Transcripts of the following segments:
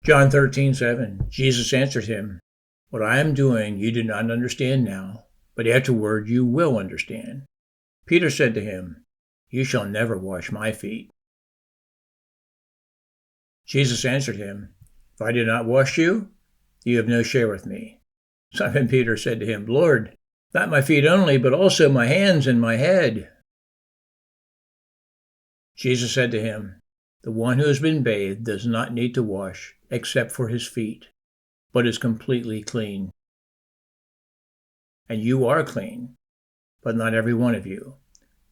John 13:7. Jesus answered him, "What I am doing you do not understand now, but afterward you will understand." Peter said to him, "You shall never wash my feet." Jesus answered him, "If I do not wash you, you have no share with me." Simon Peter said to him, "Lord, not my feet only, but also my hands and my head." Jesus said to him, "The one who has been bathed does not need to wash except for his feet, but is completely clean. And you are clean, but not every one of you,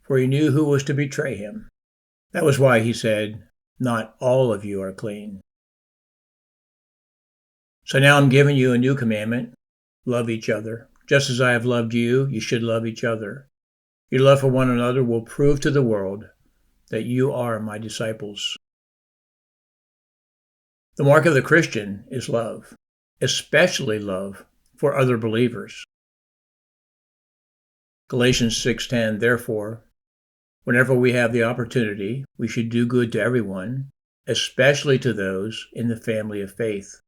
for he knew who was to betray him. That was why he said, 'Not all of you are clean.' So now I'm giving you a new commandment. Love each other. Just as I have loved you, you should love each other. Your love for one another will prove to the world that you are my disciples." The mark of the Christian is love, especially love for other believers. Galatians 6:10, therefore, whenever we have the opportunity, we should do good to everyone, especially to those in the family of faith.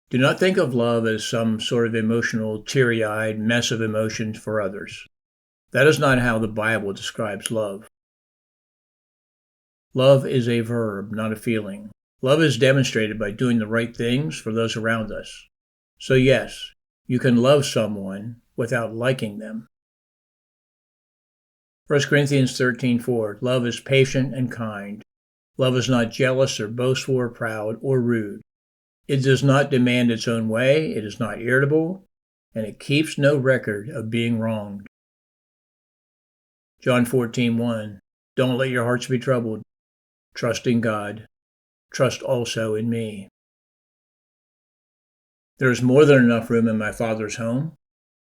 Do not think of love as some sort of emotional, teary-eyed mess of emotions for others. That is not how the Bible describes love. Love is a verb, not a feeling. Love is demonstrated by doing the right things for those around us. So yes, you can love someone without liking them. 1 Corinthians 13:4, love is patient and kind. Love is not jealous or boastful or proud or rude. It does not demand its own way, it is not irritable, and it keeps no record of being wronged. John 14:1, don't let your hearts be troubled. Trust in God. Trust also in me. There is more than enough room in my Father's home.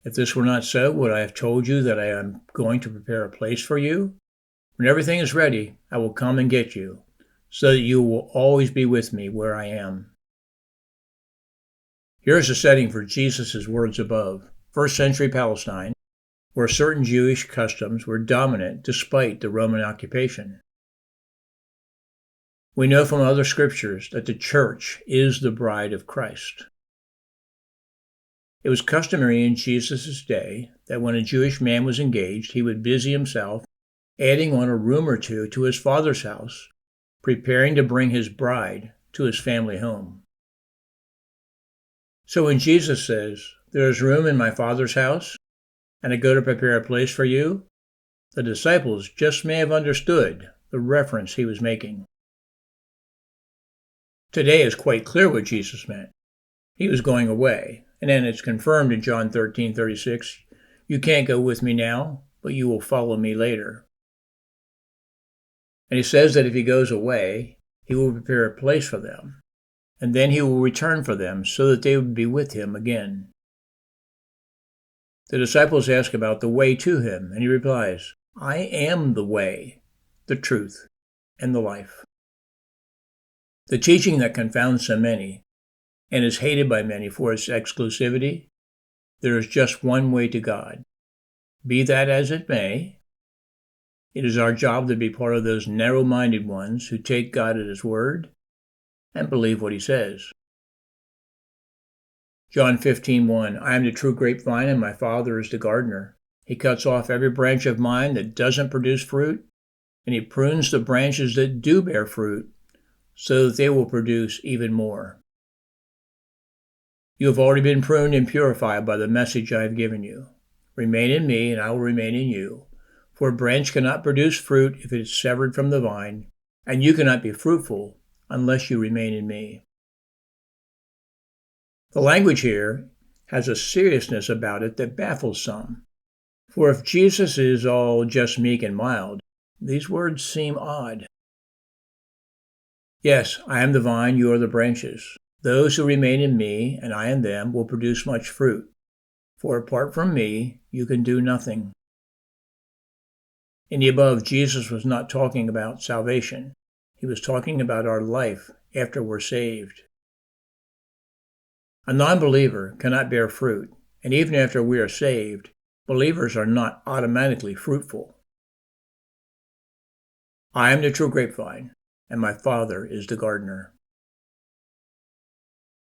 If this were not so, would I have told you that I am going to prepare a place for you? When everything is ready, I will come and get you, so that you will always be with me where I am. Here is a setting for Jesus' words above. First century Palestine, where certain Jewish customs were dominant despite the Roman occupation. We know from other scriptures that the church is the bride of Christ. It was customary in Jesus' day that when a Jewish man was engaged, he would busy himself adding on a room or two to his father's house, preparing to bring his bride to his family home. So when Jesus says, "There is room in my Father's house, and I go to prepare a place for you," the disciples just may have understood the reference he was making. Today is quite clear what Jesus meant. He was going away, and then it's confirmed in John 13:36, "You can't go with me now, but you will follow me later." And he says that if he goes away, he will prepare a place for them, and then he will return for them so that they would be with him again. The disciples ask about the way to him, and he replies, "I am the way, the truth, and the life." The teaching that confounds so many, and is hated by many for its exclusivity, there is just one way to God. Be that as it may, it is our job to be part of those narrow-minded ones who take God at his word and believe what he says. John 15:1, I am the true grapevine and my Father is the gardener. He cuts off every branch of mine that doesn't produce fruit, and he prunes the branches that do bear fruit, so that they will produce even more. You have already been pruned and purified by the message I have given you. Remain in me, and I will remain in you. For a branch cannot produce fruit if it is severed from the vine, and you cannot be fruitful unless you remain in me. The language here has a seriousness about it that baffles some. For if Jesus is all just meek and mild, these words seem odd. Yes, I am the vine, you are the branches. Those who remain in me, and I in them, will produce much fruit. For apart from me, you can do nothing. In the above, Jesus was not talking about salvation. He was talking about our life after we're saved. A non-believer cannot bear fruit, and even after we are saved, believers are not automatically fruitful. I am the true grapevine, and my Father is the gardener.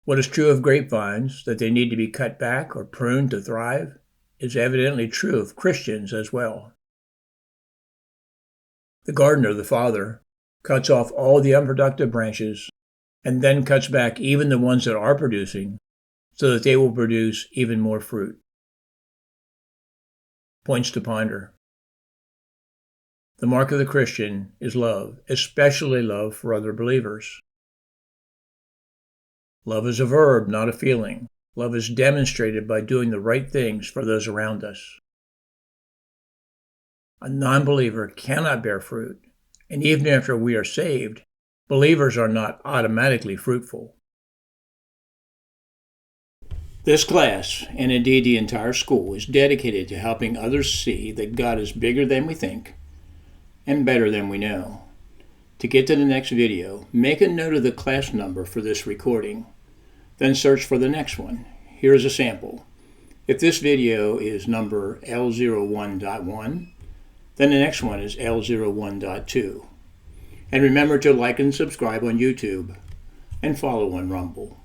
What is true of grapevines, that they need to be cut back or pruned to thrive, is evidently true of Christians as well. The gardener, the Father, cuts off all the unproductive branches and then cuts back even the ones that are producing so that they will produce even more fruit. Points to ponder. The mark of the Christian is love, especially love for other believers. Love is a verb, not a feeling. Love is demonstrated by doing the right things for those around us. A non-believer cannot bear fruit, and even after we are saved, believers are not automatically fruitful. This class, and indeed the entire school, is dedicated to helping others see that God is bigger than we think and better than we know. To get to the next video, make a note of the class number for this recording, then search for the next one. Here's a sample. If this video is number L01.1, then the next one is L01.2. And remember to like and subscribe on YouTube and follow on Rumble.